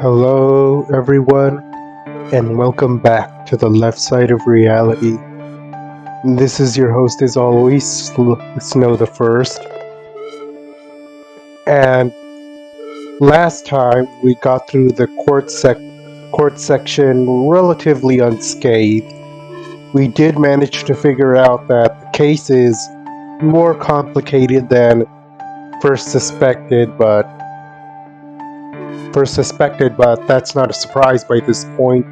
Hello, everyone, and welcome back to the left side of reality. This is your host, as always, Snow the First. And last time we got through the court section relatively unscathed. We did manage to figure out that the case is more complicated than first suspected, but that's not a surprise by this point.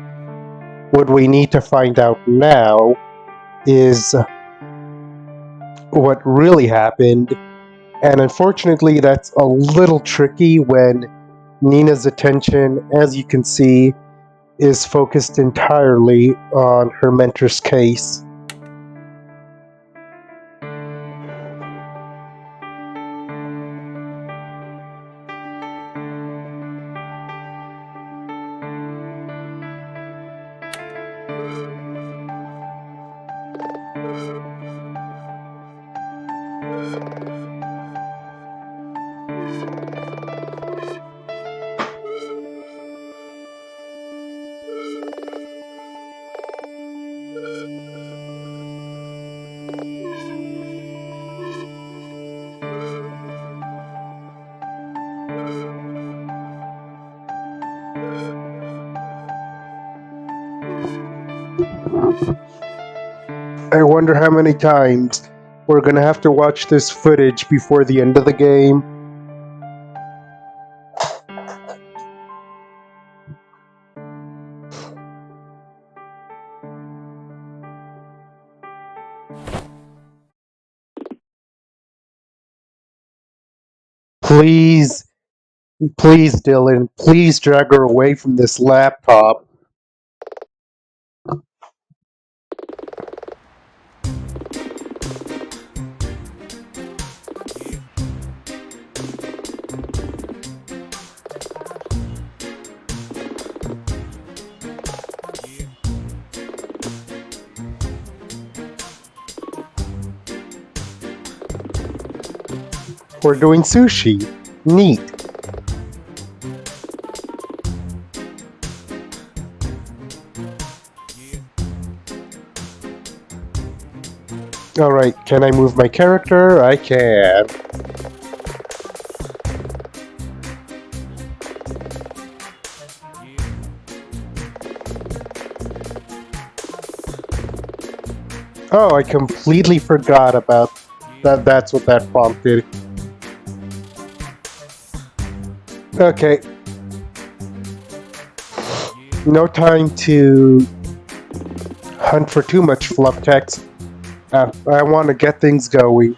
What we need to find out now is what really happened, and unfortunately, that's a little tricky when Nina's attention, as you can see, is focused entirely on her mentor's case. I wonder how many times we're gonna have to watch this footage before the end of the game. Please, please, Dylan, please drag her away from this laptop. We're doing sushi. Neat. Alright, can I move my character? I can. Oh, I completely forgot about that. That's what that prompted. Okay. No time to hunt for too much fluff text. I want to get things going.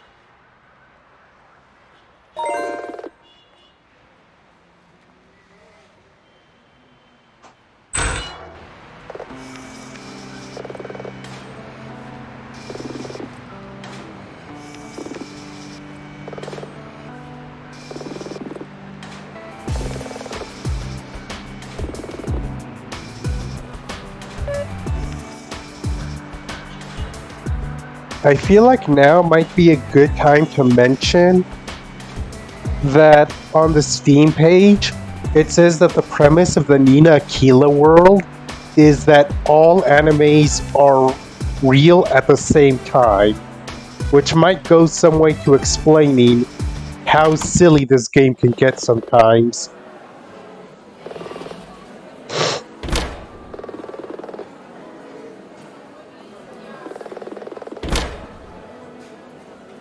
I feel like now might be a good time to mention that on the Steam page, it says that the premise of the Nina Aquila world is that all animes are real at the same time, which might go some way to explaining how silly this game can get sometimes.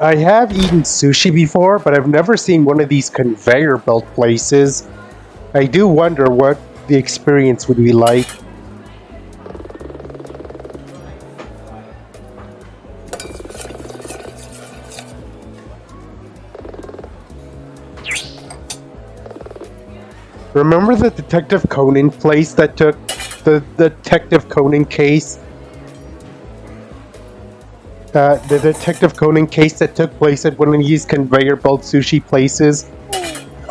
I have eaten sushi before, but I've never seen one of these conveyor belt places. I do wonder what the experience would be like. Remember the Detective Conan place that took the Detective Conan case? The Detective Conan case that took place at one of these conveyor belt sushi places?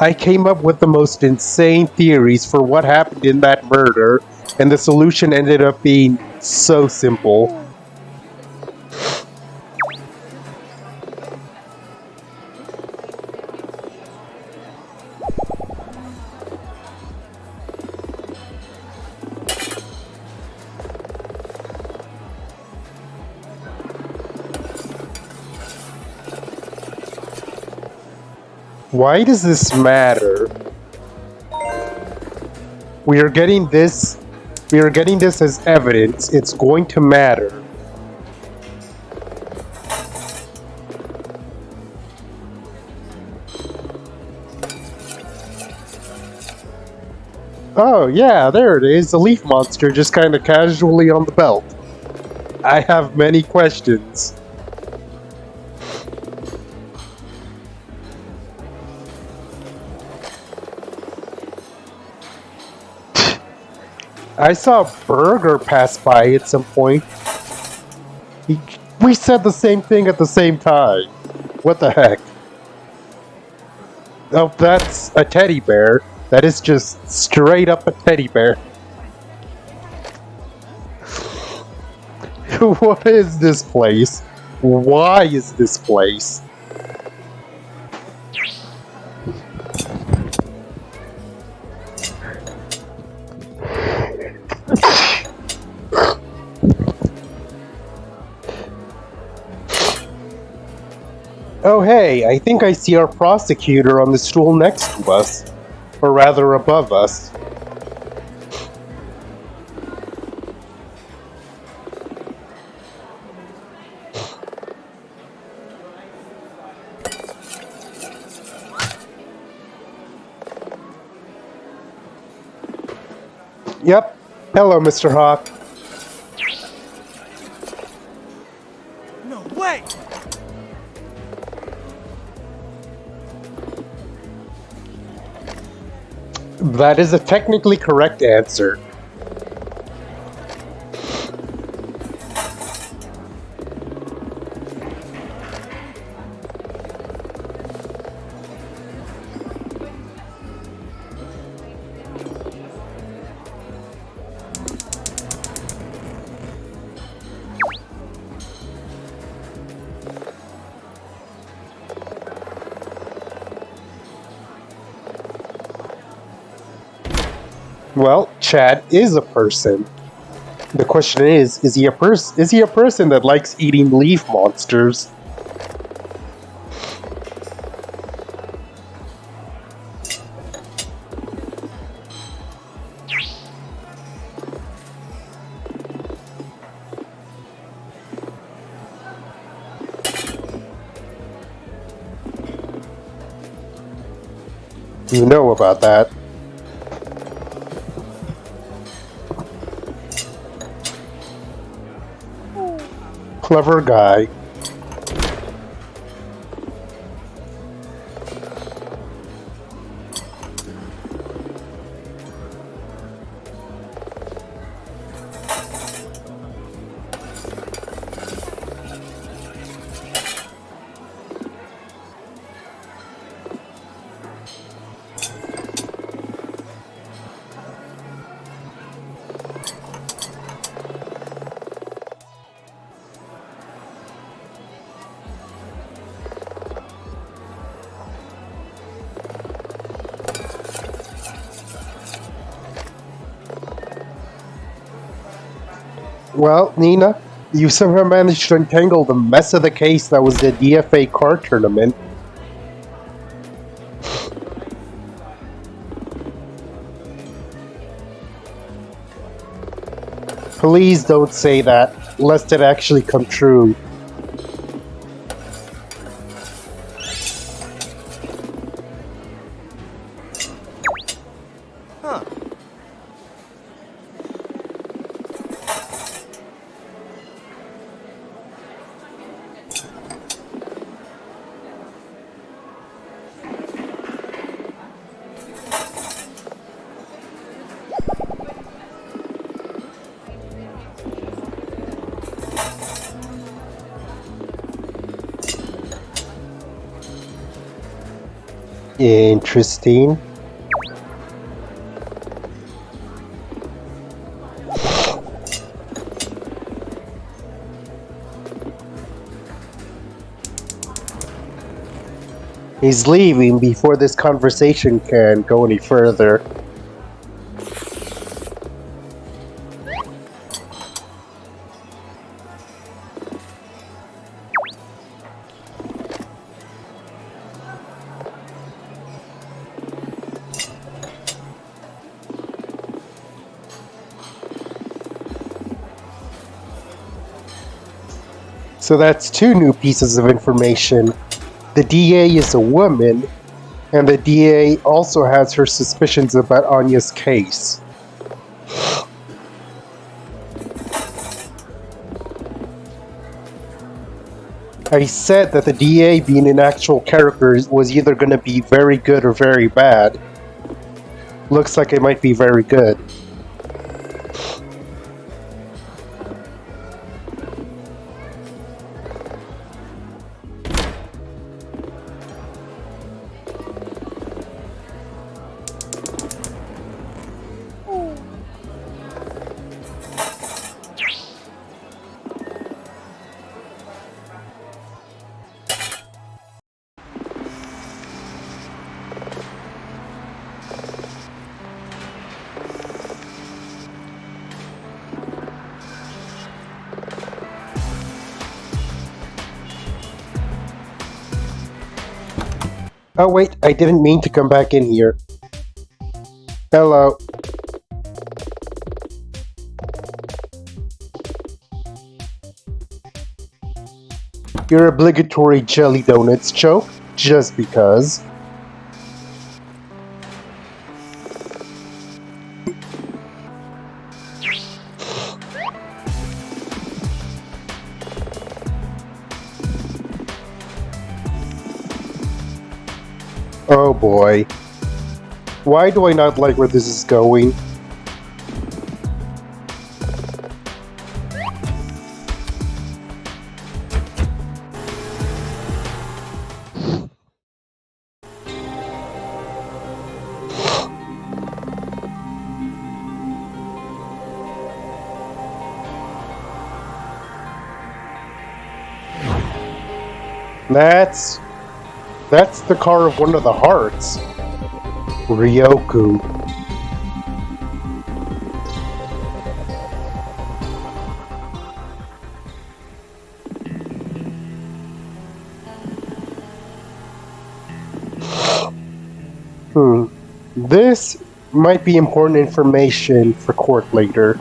I came up with the most insane theories for what happened in that murder, and the solution ended up being so simple. Why does this matter? We are getting this as evidence. It's going to matter. Oh yeah, there it is. The leaf monster just kind of casually on the belt. I have many questions. I saw Burger pass by at some point. We said the same thing at the same time. What the heck? Oh, that's a teddy bear. That is just straight up a teddy bear. What is this place? Why is this place? Oh hey, I think I see our prosecutor on the stool next to us. Or rather above us. Yep. Hello, Mr. Hawk. No way! That is a technically correct answer. Well, Chad is a person. The question is he a person that likes eating leaf monsters? You know about that. Clever guy. Well, Nina, you somehow managed to untangle the mess of the case that was the DFA card tournament. Please don't say that, lest it actually come true. Huh. Interesting. He's leaving before this conversation can go any further. So that's two new pieces of information. The DA is a woman, and the DA also has her suspicions about Anya's case. I said that the DA being an actual character was either going to be very good or very bad. Looks like it might be very good. Oh wait, I didn't mean to come back in here. Hello. Your obligatory jelly donuts choke, just because. Oh boy. Why do I not like where this is going? That's the car of one of the hearts. Ryoku. This might be important information for court later.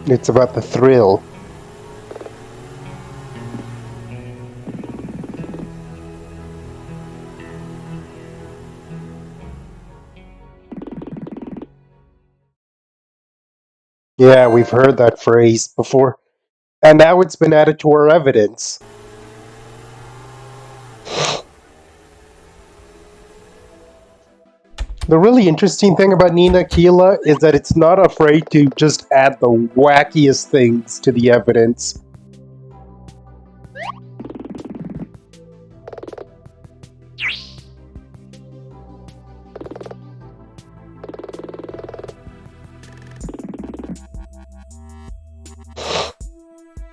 It's about the thrill. Yeah, we've heard that phrase before. And now it's been added to our evidence. The really interesting thing about Nina Aquila is that it's not afraid to just add the wackiest things to the evidence.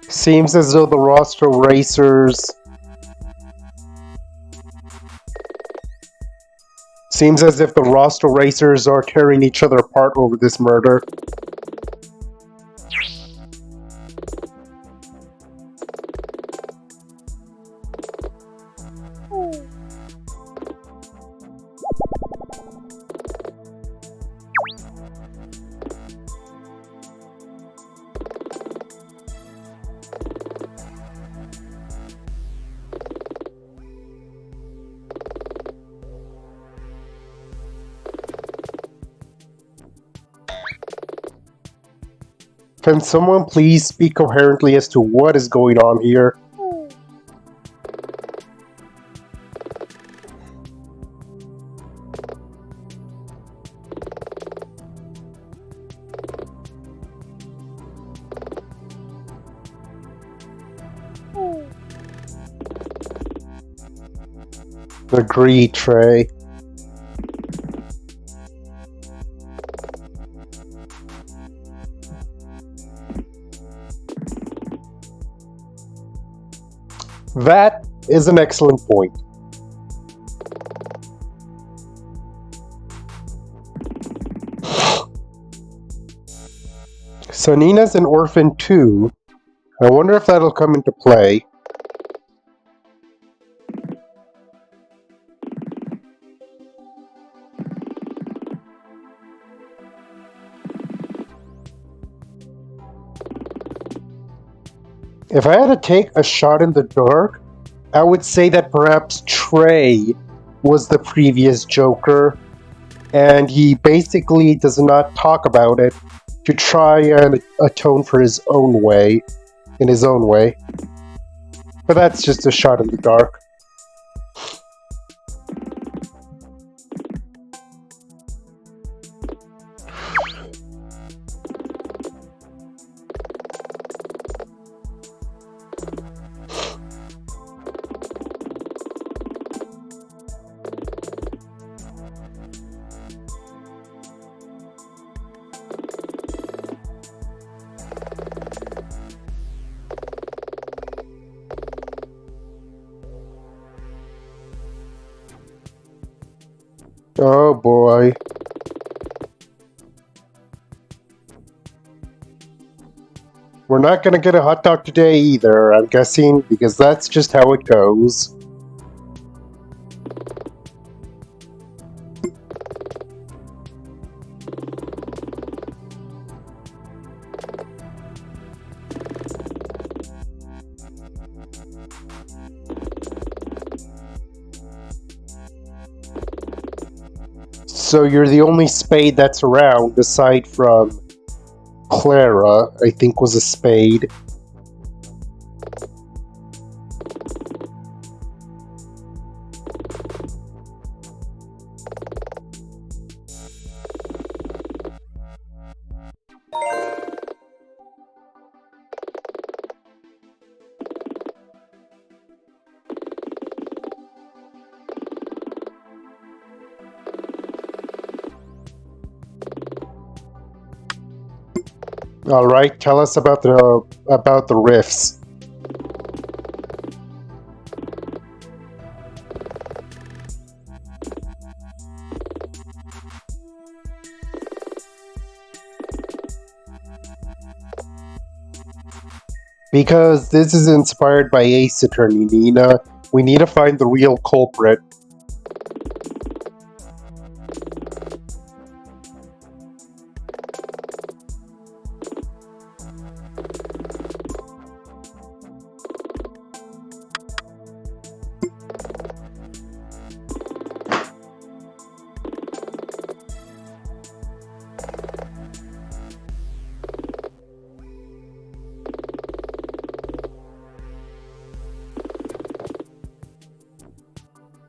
Seems as though the roster racers... Seems as if the roster racers are tearing each other apart over this murder. Can someone please speak coherently as to what is going on here? Agreed, Trey. That is an excellent point. So Nina's an orphan too. I wonder if that'll come into play. If I had to take a shot in the dark, I would say that perhaps Trey was the previous Joker, and he basically does not talk about it to try and atone for his own way, in his own way. But that's just a shot in the dark. Oh boy. We're not gonna get a hot dog today either, I'm guessing, because that's just how it goes. So you're the only spade that's around, aside from Clara, I think was a spade. All right, tell us about the riffs. Because this is inspired by Ace Attorney, Nina. We need to find the real culprit.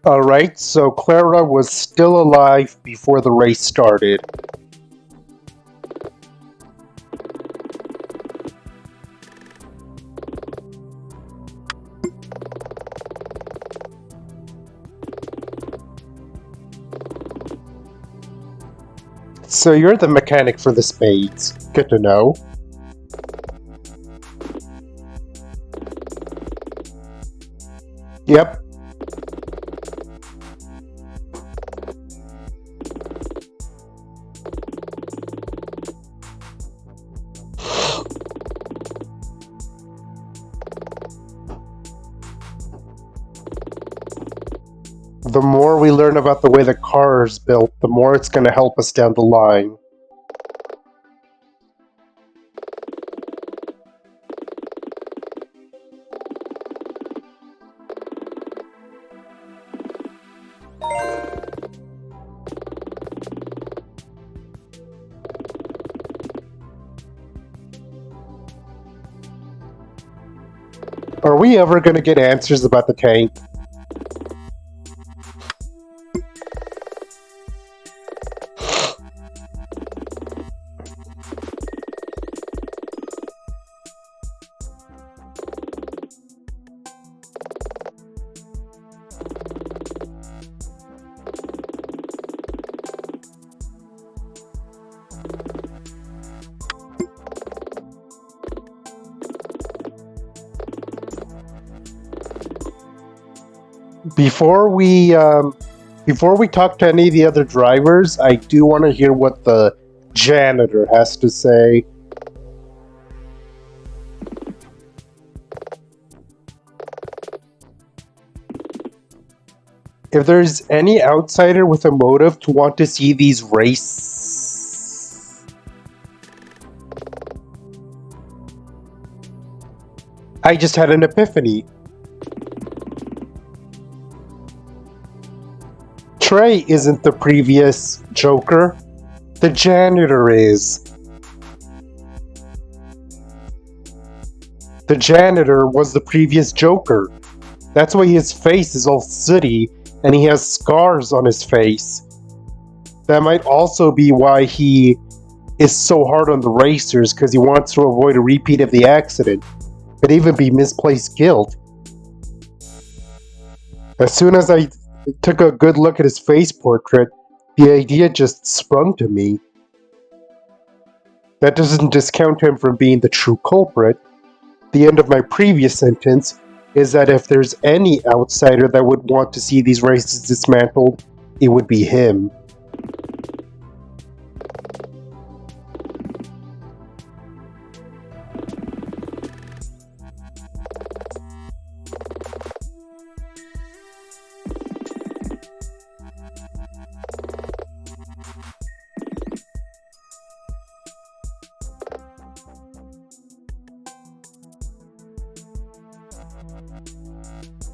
Alright, so Clara was still alive before the race started. So you're the mechanic for the spades. Good to know. Yep. The more we learn about the way the car is built, the more it's going to help us down the line. Are we ever going to get answers about the tank? Before we talk to any of the other drivers, I do want to hear what the janitor has to say. If there's any outsider with a motive to want to see these race... I just had an epiphany. Trey isn't the previous Joker. The janitor is. The janitor was the previous Joker. That's why his face is all sooty and he has scars on his face. That might also be why he is so hard on the racers, because he wants to avoid a repeat of the accident. Could even be misplaced guilt. As soon as I took a good look at his face portrait, the idea just sprung to me. That doesn't discount him from being the true culprit. The end of my previous sentence is that if there's any outsider that would want to see these races dismantled, it would be him.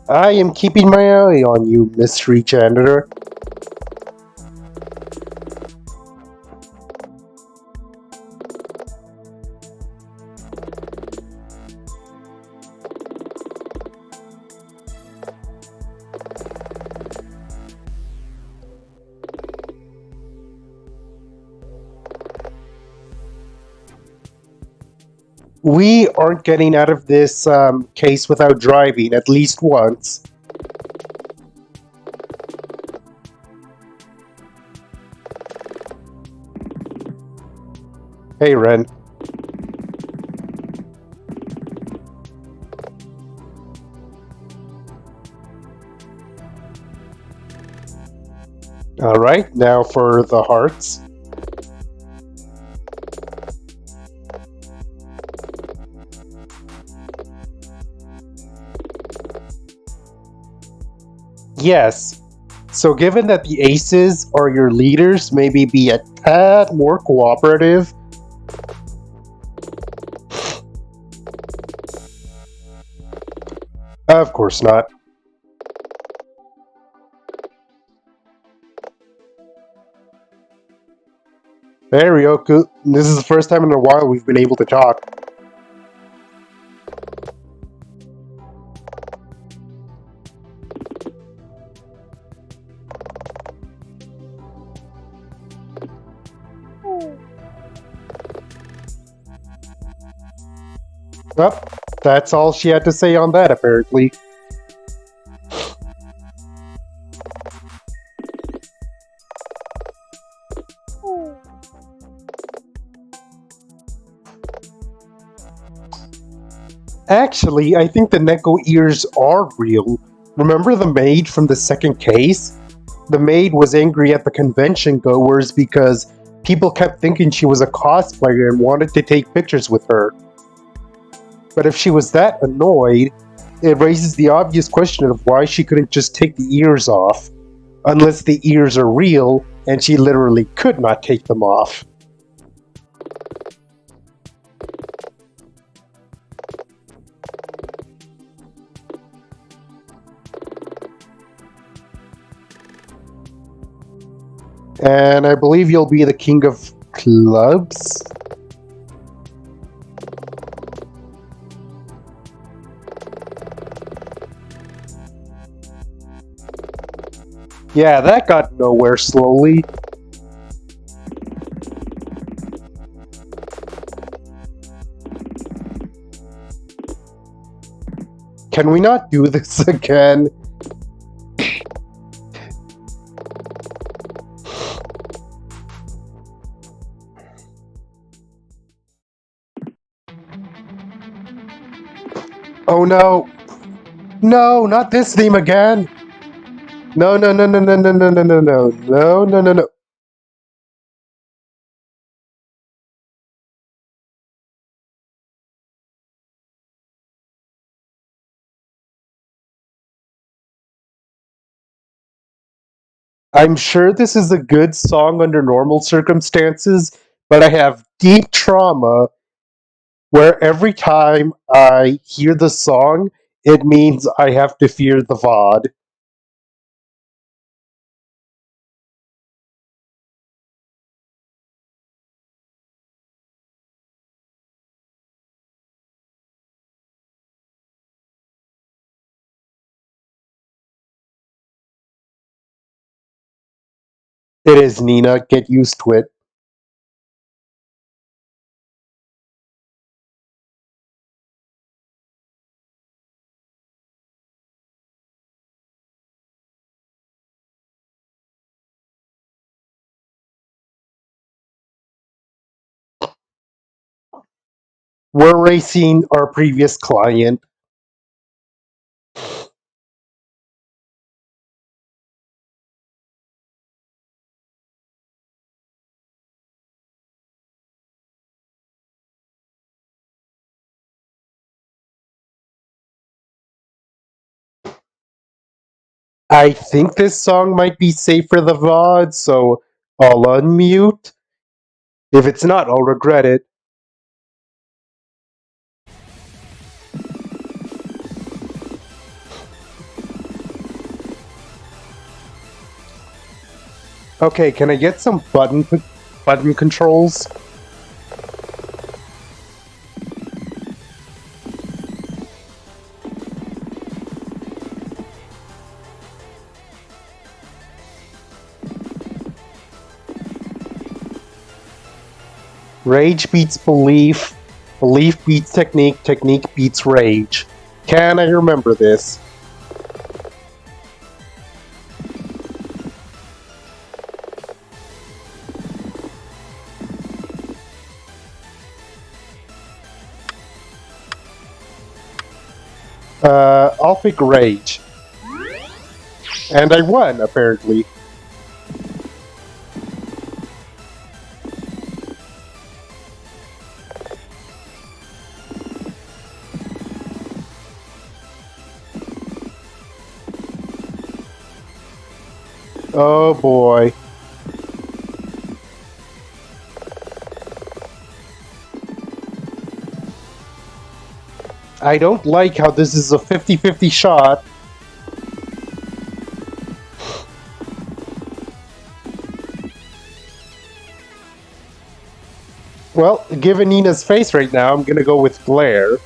I am keeping my eye on you, mystery janitor. We aren't getting out of this case without driving at least once. Hey, Ren. Alright, now for the hearts. Yes. So given that the aces are your leaders, maybe be a tad more cooperative. Of course not. There we go. This is the first time in a while we've been able to talk. Well, that's all she had to say on that, apparently. Actually, I think the Neko ears are real. Remember the maid from the second case? The maid was angry at the convention goers because people kept thinking she was a cosplayer and wanted to take pictures with her. But if she was that annoyed, it raises the obvious question of why she couldn't just take the ears off. Unless the ears are real and she literally could not take them off. And I believe you'll be the king of clubs? Yeah, that got nowhere slowly. Can we not do this again? Oh no! No, not this theme again! No, no, no, no, no, no, no, no, no, no, no, no, no, no. I'm sure this is a good song under normal circumstances, but I have deep trauma where every time I hear the song, it means I have to fear the VOD. It is, Nina. Get used to it. We're racing our previous client. I think this song might be safe for the VOD, so I'll unmute. If it's not, I'll regret it. Okay, can I get some button controls? Rage beats belief, belief beats technique, technique beats rage. Can I remember this? I'll pick rage. And I won, apparently. Oh boy. I don't like how this is a 50-50 shot. Well, given Nina's face right now, I'm gonna go with glare.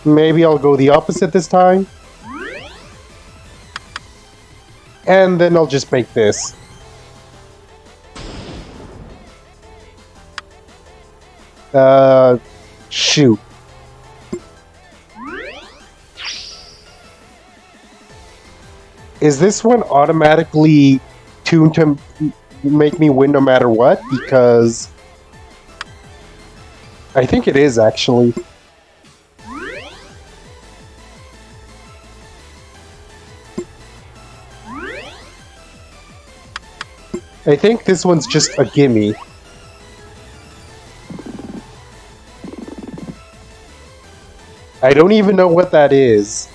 Maybe I'll go the opposite this time. And then I'll just make this. Shoot. Is this one automatically tuned to make me win no matter what? Because I think it is, actually. I think this one's just a gimme. I don't even know what that is.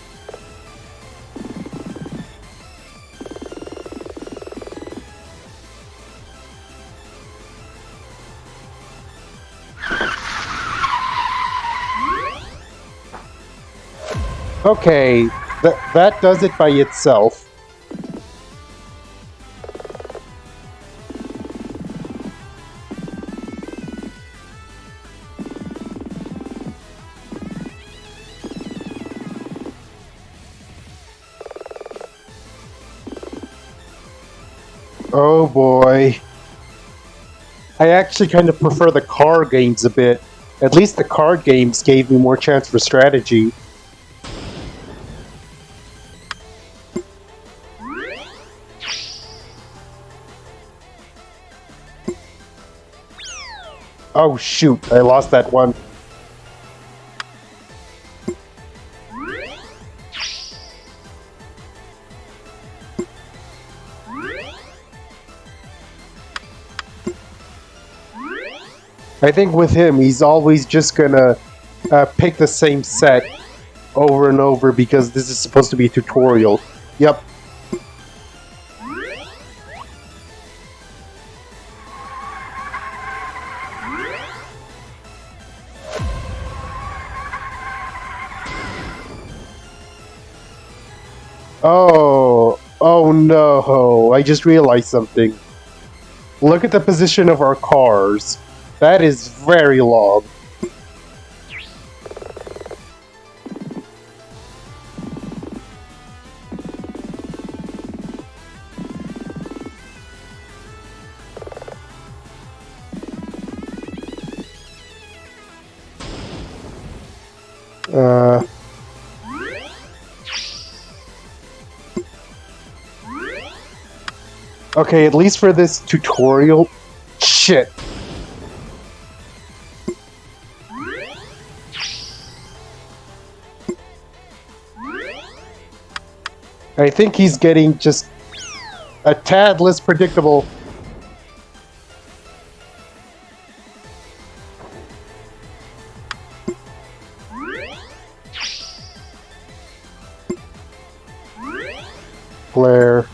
Okay, that does it by itself. Oh boy. I actually kind of prefer the card games a bit. At least the card games gave me more chance for strategy. Oh shoot, I lost that one. I think with him, he's always just gonna pick the same set. over and over because this is supposed to be a tutorial. Yep. Oh no, I just realized something. Look at the position of our cars. That is very long. Okay, at least for this tutorial... Shit. I think he's getting just a tad less predictable. Blair.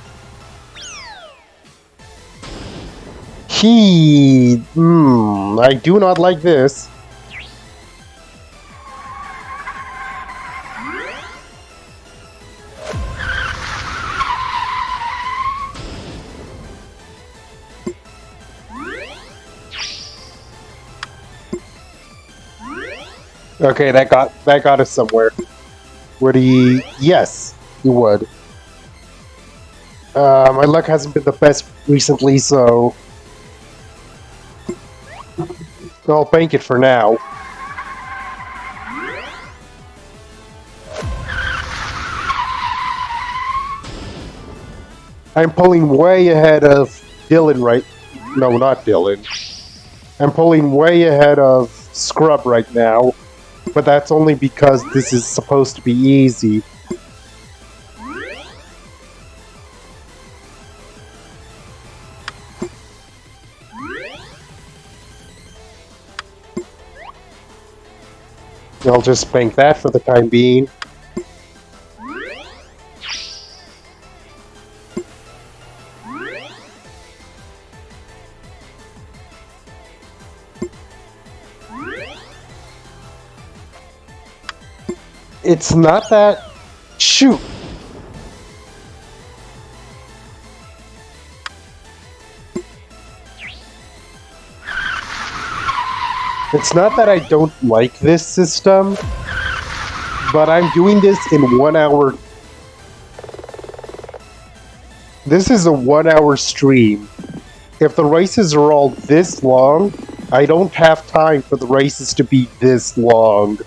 I do not like this. Okay, that got us somewhere. Would he? Yes, he would. My luck hasn't been the best recently, so I'll bank it for now. I'm pulling way ahead of Dylan right... No, not Dylan. I'm pulling way ahead of Scrub right now, but that's only because this is supposed to be easy. I'll just bank that for the time being. It's not that... Shoot! It's not that I don't like this system, but I'm doing this in 1 hour. This is a 1 hour stream. If the races are all this long, I don't have time for the races to be this long.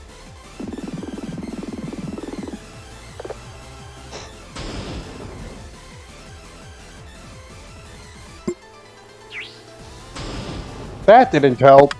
That didn't help.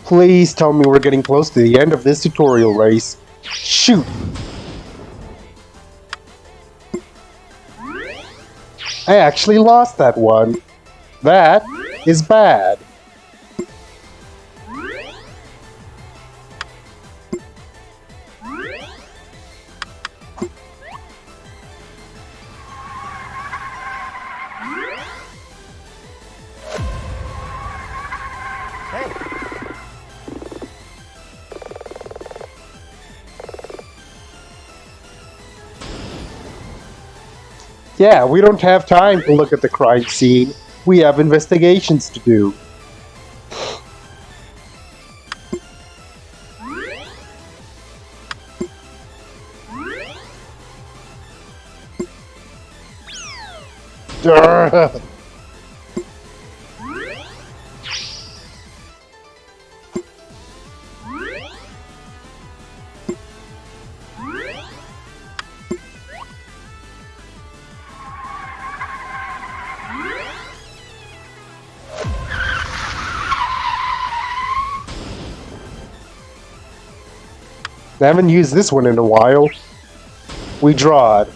Please tell me we're getting close to the end of this tutorial race. Shoot! I actually lost that one. That is bad. Yeah, we don't have time to look at the crime scene. We have investigations to do. Durr. I haven't used this one in a while. We draw it.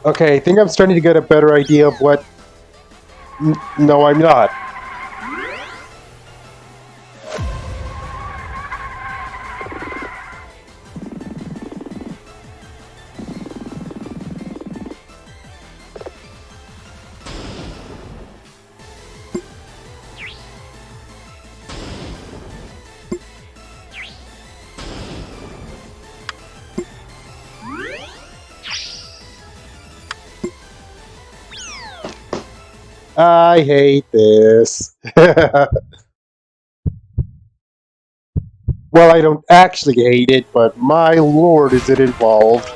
Okay, I think I'm starting to get a better idea of what... No, I'm not. I hate this. Well, I don't actually hate it, but my lord is it involved.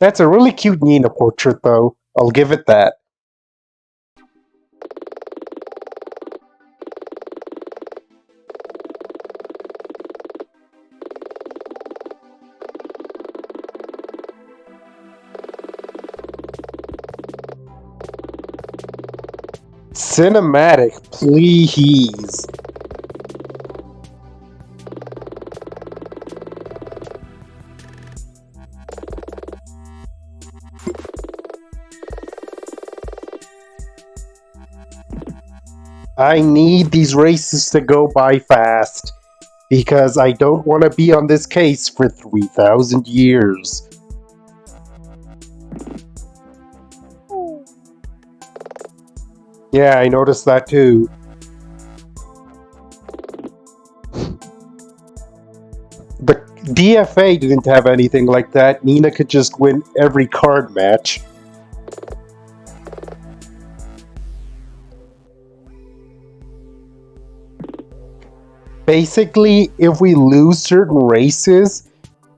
That's a really cute Nina portrait, though. I'll give it that. Cinematic, please. I need these races to go by fast, because I don't want to be on this case for 3,000 years. Yeah, I noticed that too. The DFA didn't have anything like that. Nina could just win every card match. Basically, if we lose certain races,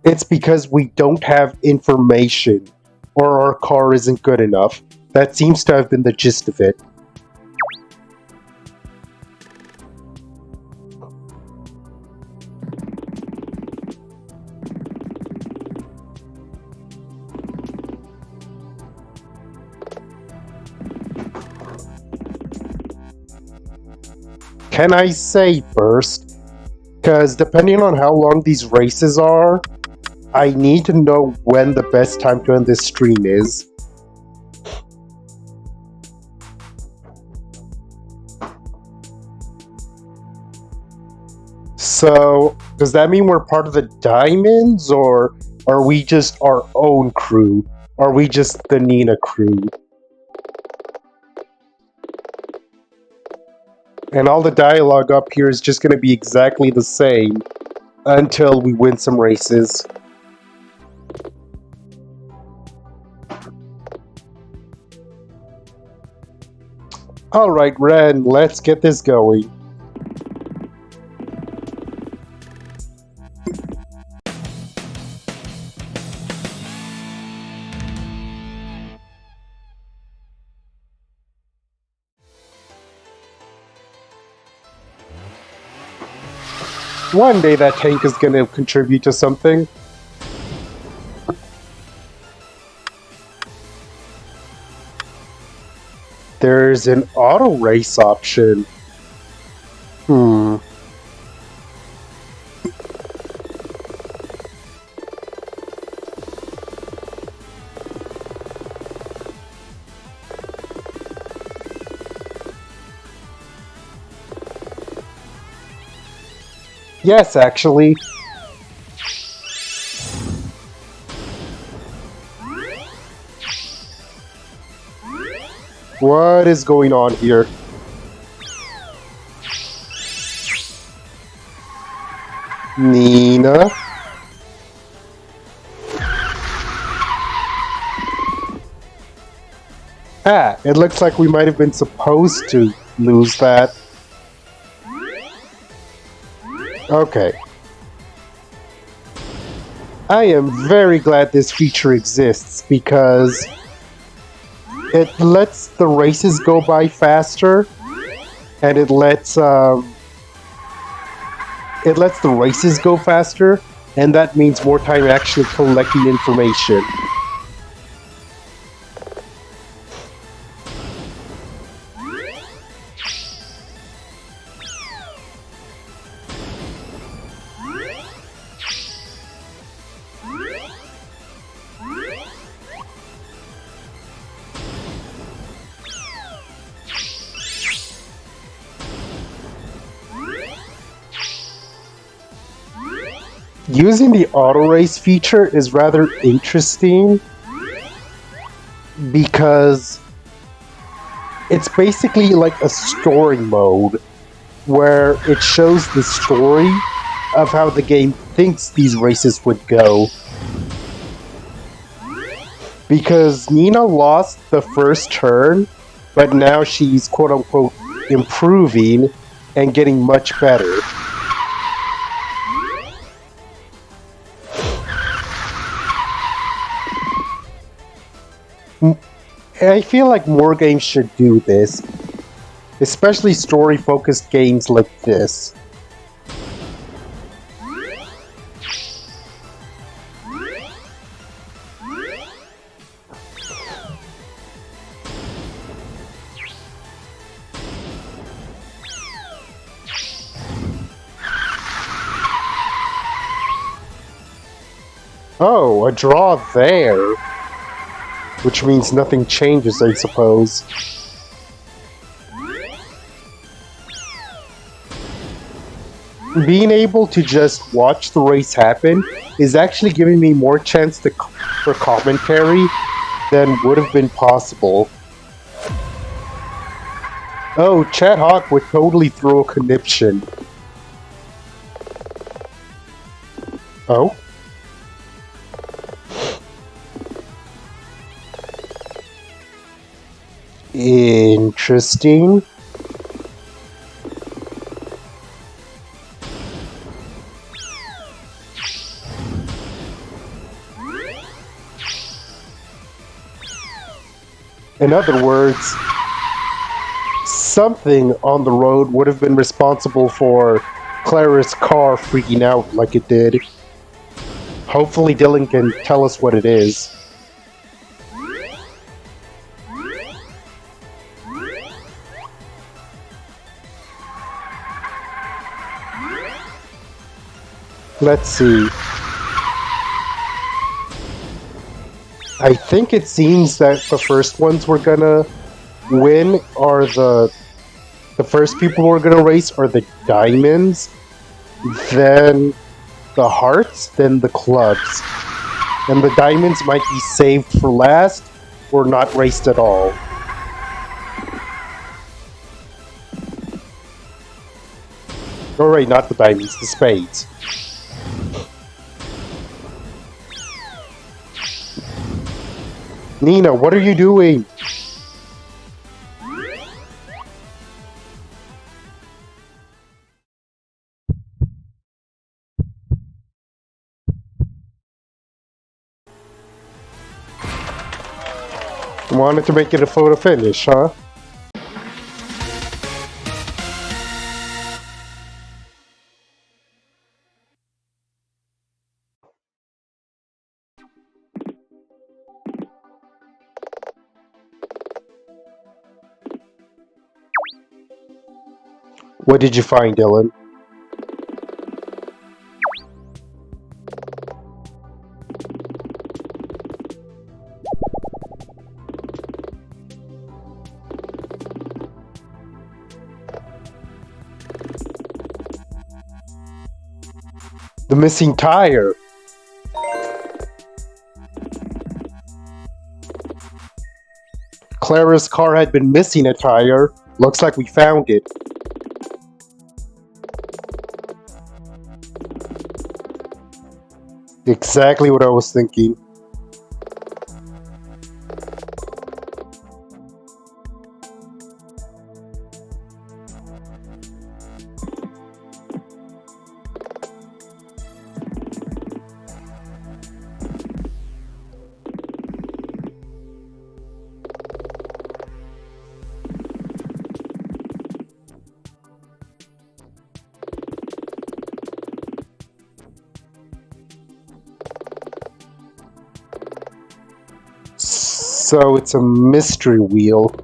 it's because we don't have information or our car isn't good enough. That seems to have been the gist of it. Can I say first? Because depending on how long these races are, I need to know when the best time to end this stream is. So, does that mean we're part of the Diamonds, or are we just our own crew? Are we just the Nina crew? And all the dialogue up here is just going to be exactly the same until we win some races. Alright, Ren, let's get this going. One day that tank is going to contribute to something. There's an auto race option. Yes, actually. What is going on here? Nina? Ah, it looks like we might have been supposed to lose that. Okay. I am very glad this feature exists because it lets the races go by faster and it lets It lets the races go faster, and that means more time actually collecting information. Using the auto race feature is rather interesting because it's basically like a story mode where it shows the story of how the game thinks these races would go. Because Nina lost the first turn, but now she's quote unquote improving and getting much better. I feel like more games should do this, especially story-focused games like this. Oh, a draw there. Which means nothing changes, I suppose. Being able to just watch the race happen is actually giving me more chance for commentary than would have been possible. Oh, Chad Hawk would totally throw a conniption. Oh? Interesting. In other words, something on the road would have been responsible for Clara's car freaking out like it did. Hopefully Dylan can tell us what it is. Let's see. I think it seems that the first ones we're gonna win are the first people we're gonna race are the diamonds, then the hearts, then the clubs. And the diamonds might be saved for last or not raced at all. Alright, not the diamonds, the spades. Nina, what are you doing? Wanted to make it a photo finish, huh? What did you find, Dylan? The missing tire. Clara's car had been missing a tire. Looks like we found it. Exactly what I was thinking. So it's a mystery wheel.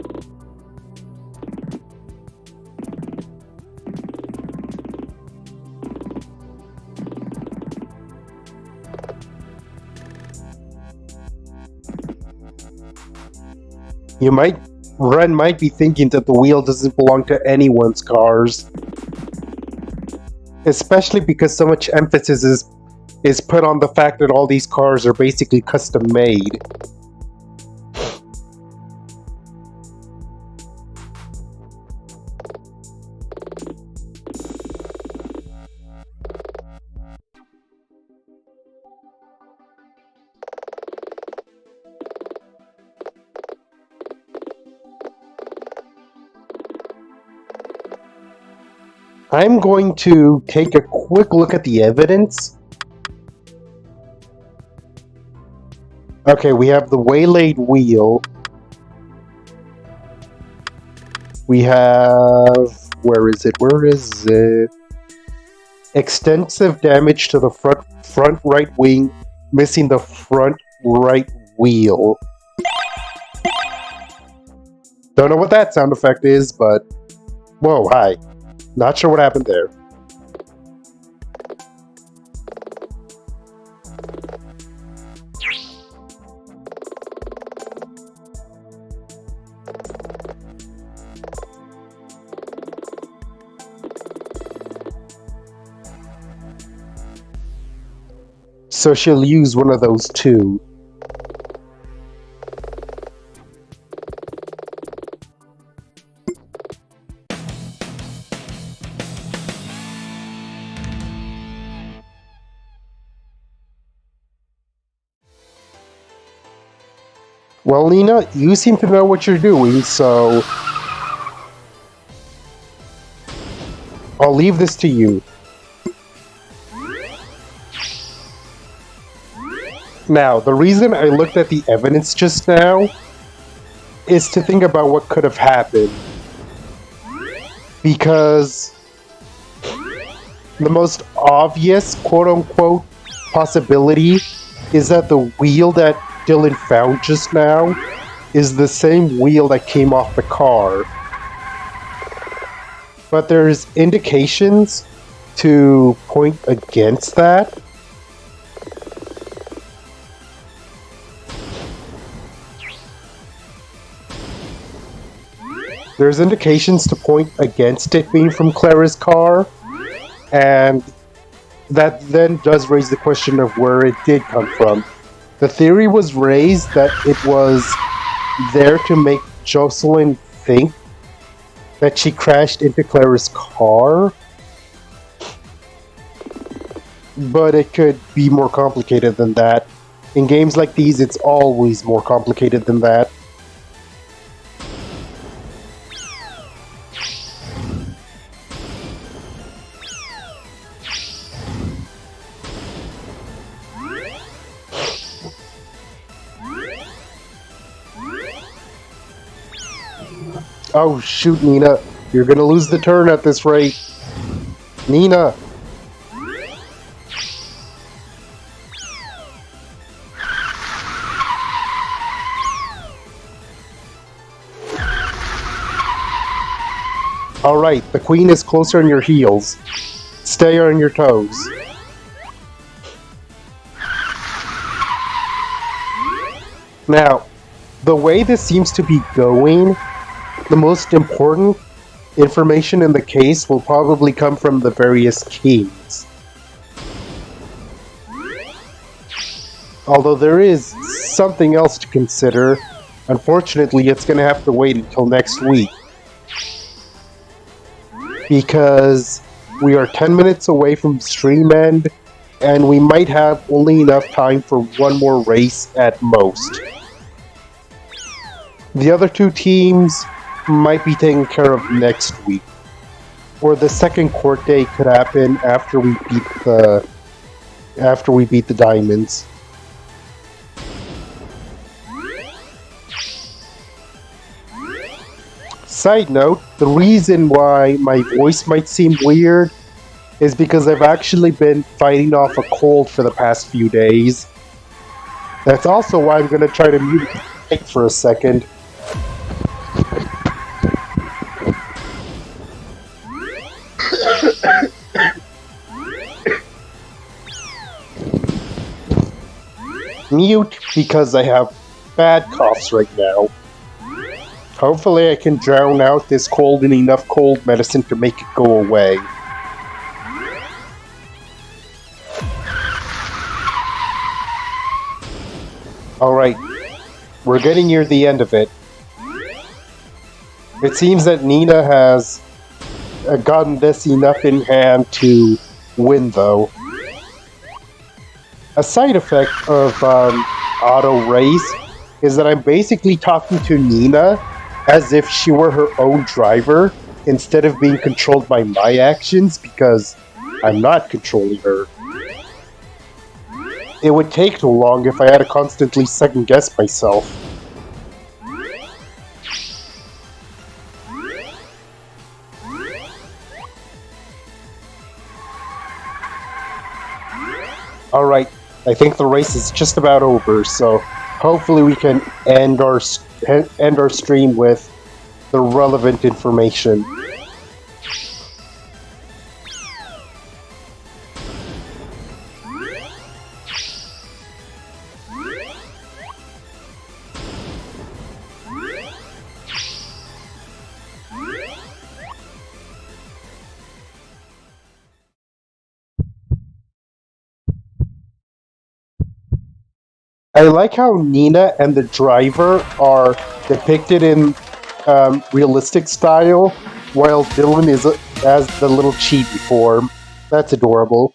Ren might be thinking that the wheel doesn't belong to anyone's cars. Especially because so much emphasis is put on the fact that all these cars are basically custom made. I'm going to take a quick look at the evidence. Okay, we have the waylaid wheel. We have... Where is it? Extensive damage to the front right wing, missing the front right wheel. Don't know what that sound effect is, but... Whoa, hi. Not sure what happened there. So she'll use one of those too. Well, Nina, you seem to know what you're doing, so I'll leave this to you. Now, the reason I looked at the evidence just now is to think about what could have happened. Because the most obvious, quote-unquote, possibility is that the wheel that Dylan found just now is the same wheel that came off the car. But there's indications to point against that. There's indications to point against it being from Clara's car, and that then does raise the question of where it did come from. The theory was raised that it was there to make Jocelyn think that she crashed into Clara's car, but it could be more complicated than that. In games like these, it's always more complicated than that. Oh shoot, Nina. You're gonna lose the turn at this rate. Nina! Alright, the queen is closer on your heels. Stay on your toes. Now, the way this seems to be going, the most important information in the case will probably come from the various kings. Although there is something else to consider, unfortunately it's going to have to wait until next week. Because we are 10 minutes away from stream end, and we might have only enough time for one more race at most. The other two teams might be taken care of next week, or the second court day could happen after we beat the diamonds. Side note, the reason why my voice might seem weird is because I've actually been fighting off a cold for the past few days. That's also why I'm going to try to mute Wait for a second. Mute because I have bad coughs right now. Hopefully I can drown out this cold in enough cold medicine to make it go away. Alright, we're getting near the end of it. It seems that Nina has gotten this enough in hand to win, though. A side effect of auto race is that I'm basically talking to Nina as if she were her own driver instead of being controlled by my actions, because I'm not controlling her. It would take too long if I had to constantly second guess myself. Alright, I think the race is just about over, so hopefully we can end our stream with the relevant information. I like how Nina and the driver are depicted in realistic style, while Dylan is as the little chibi form. That's adorable.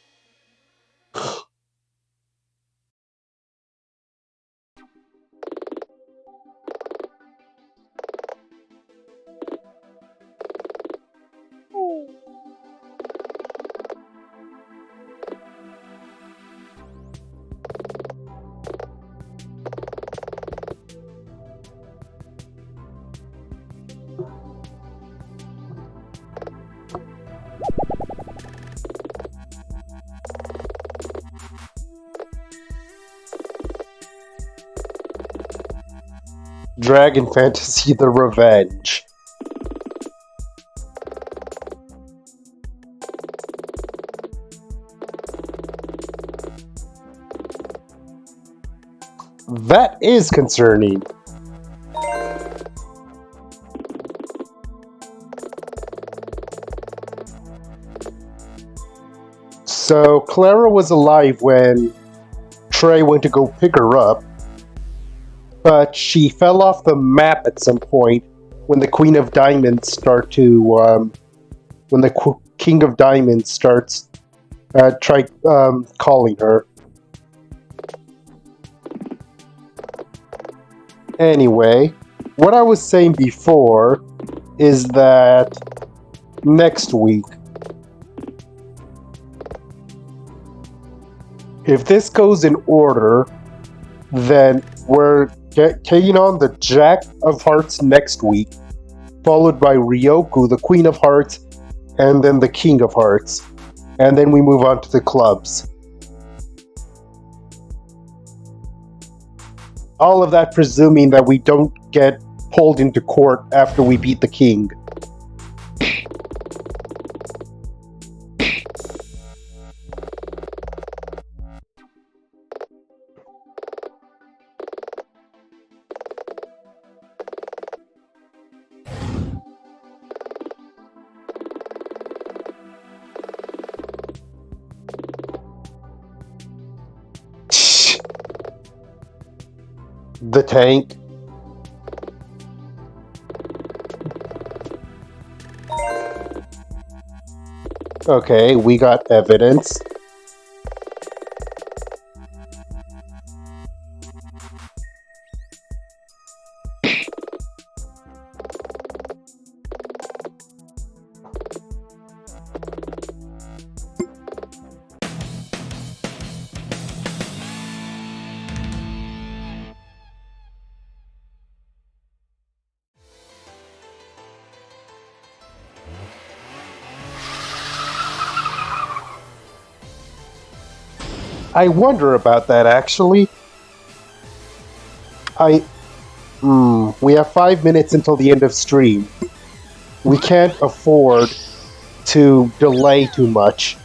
Dragon Fantasy: The Revenge. That is concerning. So Clara was alive when Trey went to go pick her up, but she fell off the map at some point when the Queen of Diamonds when the King of Diamonds starts calling her. Anyway, what I was saying before is that next week, if this goes in order, then we're taking on the Jack of Hearts next week, followed by Ryoku, the Queen of Hearts, and then the King of Hearts. And then we move on to the clubs. All of that presuming that we don't get pulled into court after we beat the king. The tank. Okay, we got evidence. I wonder about that, actually. We have 5 minutes until the end of stream. We can't afford to delay too much.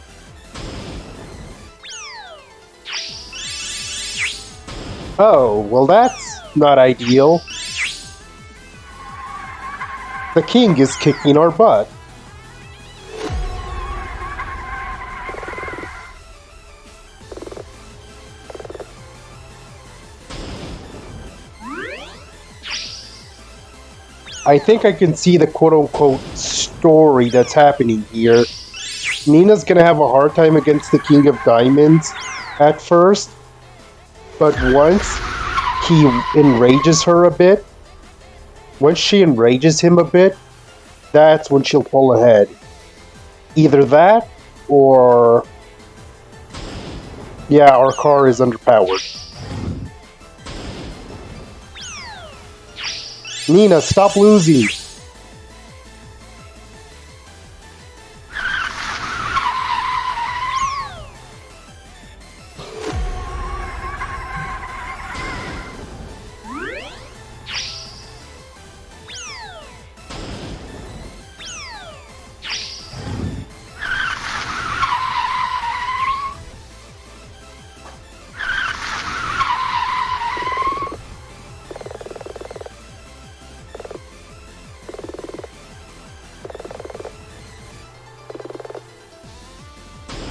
Oh, well that's not ideal. The king is kicking our butt. I think I can see the quote-unquote story that's happening here. Nina's gonna have a hard time against the King of Diamonds at first, but once he enrages her a bit, once she enrages him a bit, that's when she'll pull ahead. Either that, or... yeah, our car is underpowered. Nina, stop losing!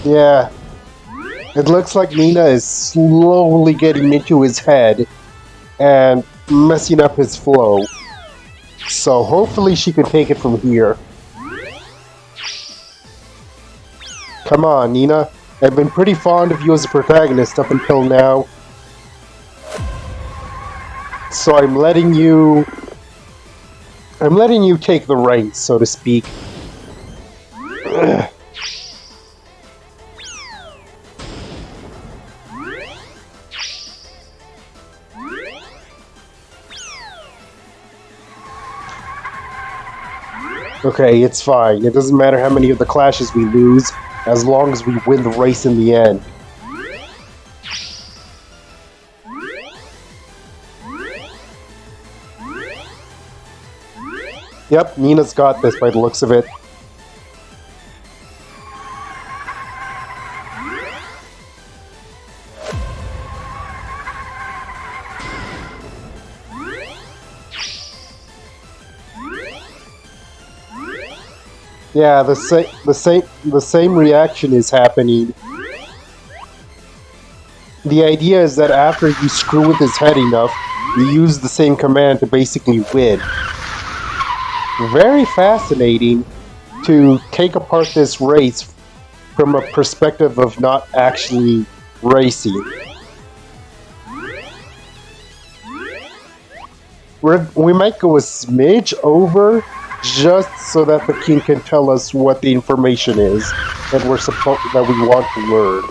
Yeah. It looks like Nina is slowly getting into his head and messing up his flow. So hopefully she can take it from here. Come on, Nina. I've been pretty fond of you as a protagonist up until now. So I'm letting you take the reins, so to speak. Okay, it's fine. It doesn't matter how many of the clashes we lose, as long as we win the race in the end. Yep, Nina's got this by the looks of it. Yeah, the same reaction is happening. The idea is that after you screw with his head enough, you use the same command to basically win. Very fascinating to take apart this race from a perspective of not actually racing. We might go a smidge over just so that the king can tell us what the information is that that we want to learn.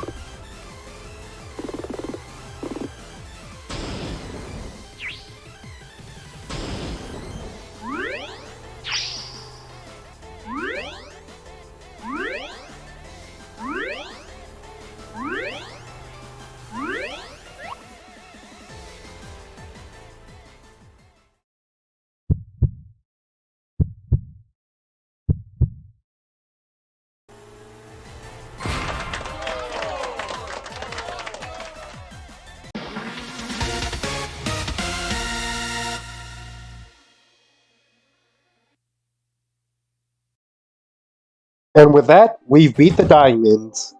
And with that, we've beat the diamonds.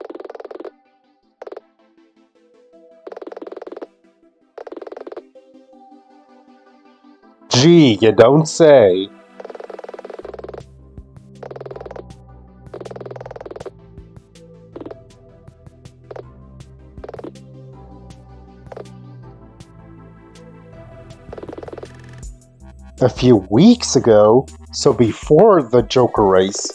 Gee, you don't say. A few weeks ago, so before the Joker race.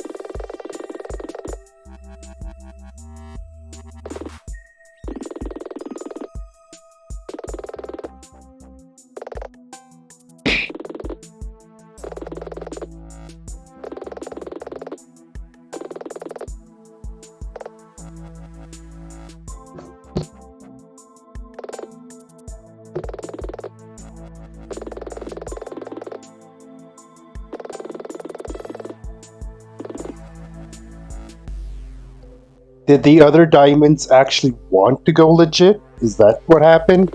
Did the other diamonds actually want to go legit? Is that what happened?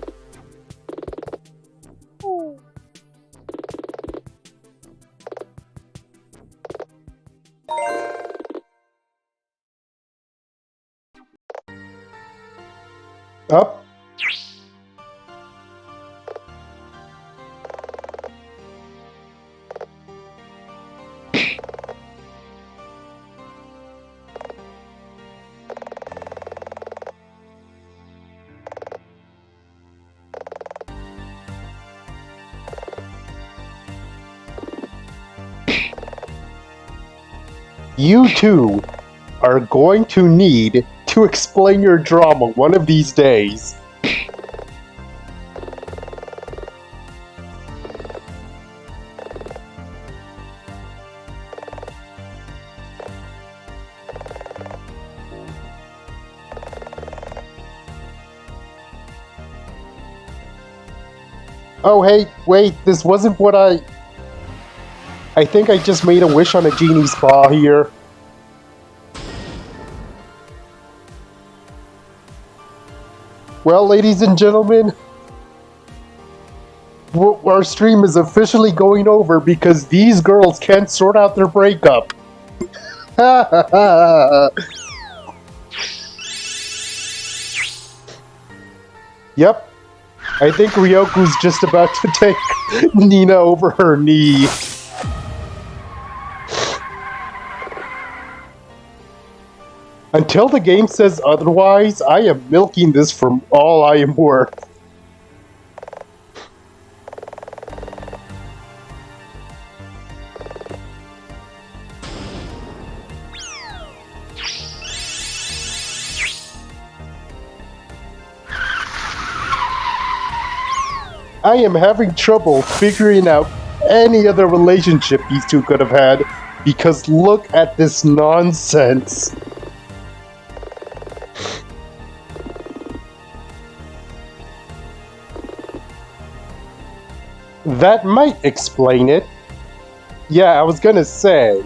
Up. You two are going to need to explain your drama one of these days. Oh hey, wait, this wasn't what I think I just made a wish on a genie's paw here. Well, ladies and gentlemen, our stream is officially going over because these girls can't sort out their breakup. Yep. I think Ryoku's just about to take Nina over her knee. Until the game says otherwise, I am milking this for all I am worth. I am having trouble figuring out any other relationship these two could have had because look at this nonsense. That might explain it. Yeah, I was gonna say,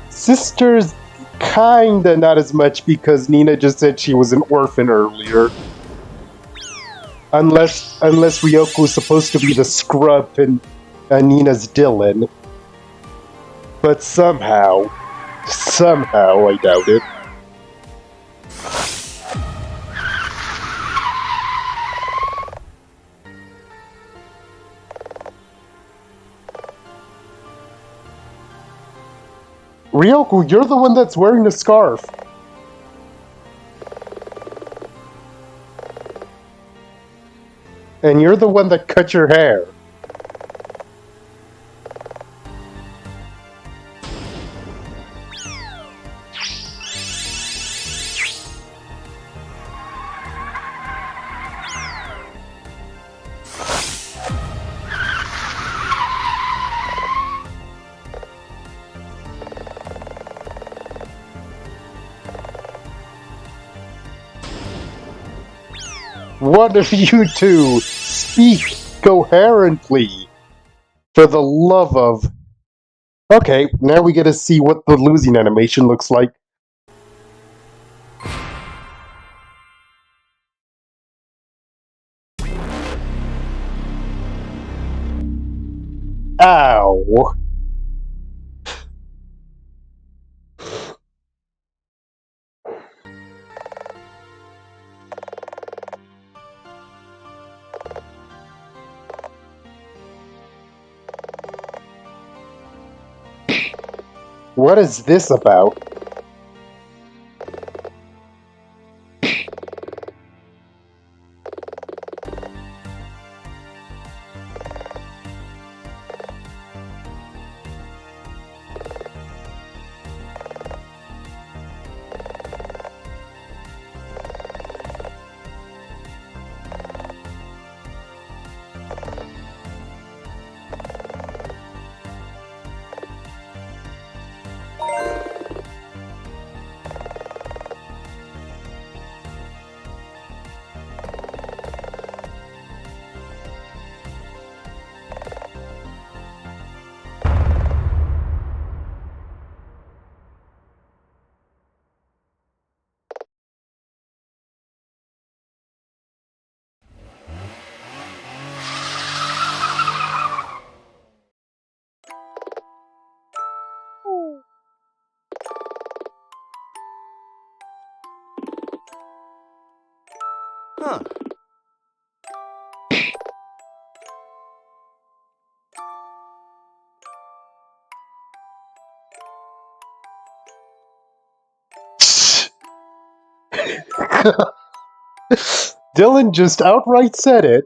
sisters kinda not as much because Nina just said she was an orphan earlier. Unless Ryoko's supposed to be the scrub and Nina's Dylan. But somehow I doubt it. Ryoku, you're the one that's wearing the scarf. And you're the one that cut your hair. One of you two, speak coherently. For the love of... Okay, now we get to see what the losing animation looks like. Ow. What is this about? Huh. Dylan just outright said it.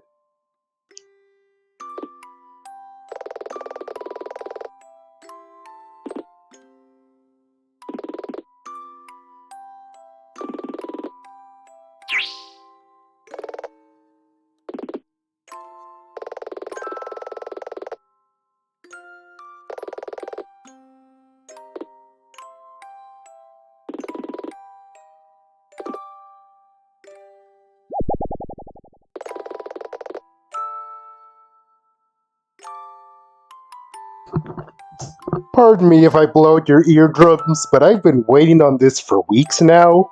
Pardon me if I blow out your eardrums, but I've been waiting on this for weeks now.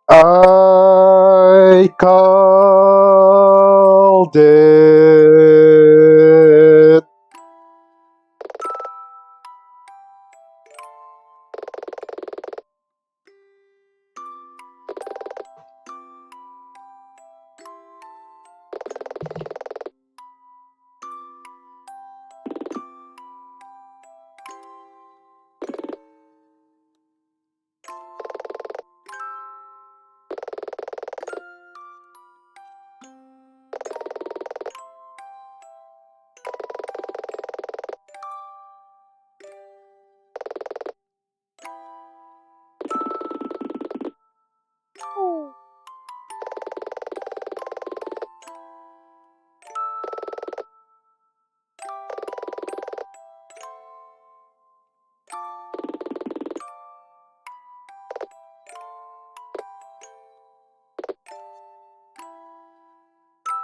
I called it.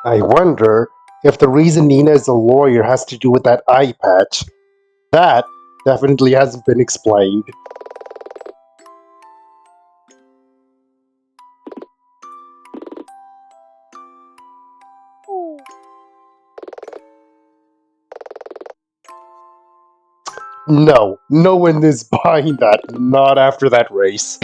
I wonder if the reason Nina is a lawyer has to do with that eye patch. That definitely hasn't been explained. No, no one is buying that. Not after that race.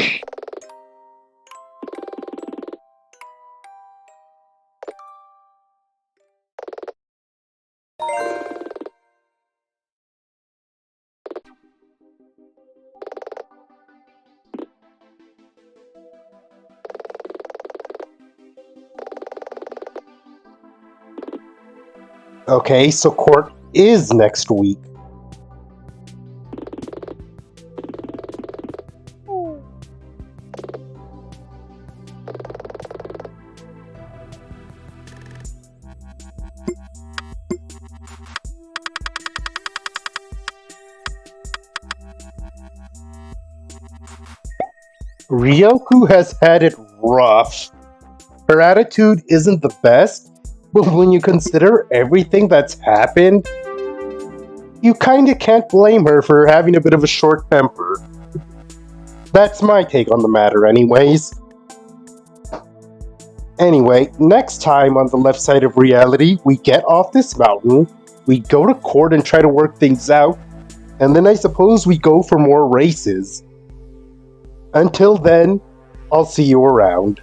Okay, so court is next week. Ryoku has had it rough. Her attitude isn't the best, but when you consider everything that's happened, you kinda can't blame her for having a bit of a short temper. That's my take on the matter, anyways. Anyway, next time on the left side of reality, we get off this mountain, we go to court and try to work things out, and then I suppose we go for more races. Until then, I'll see you around.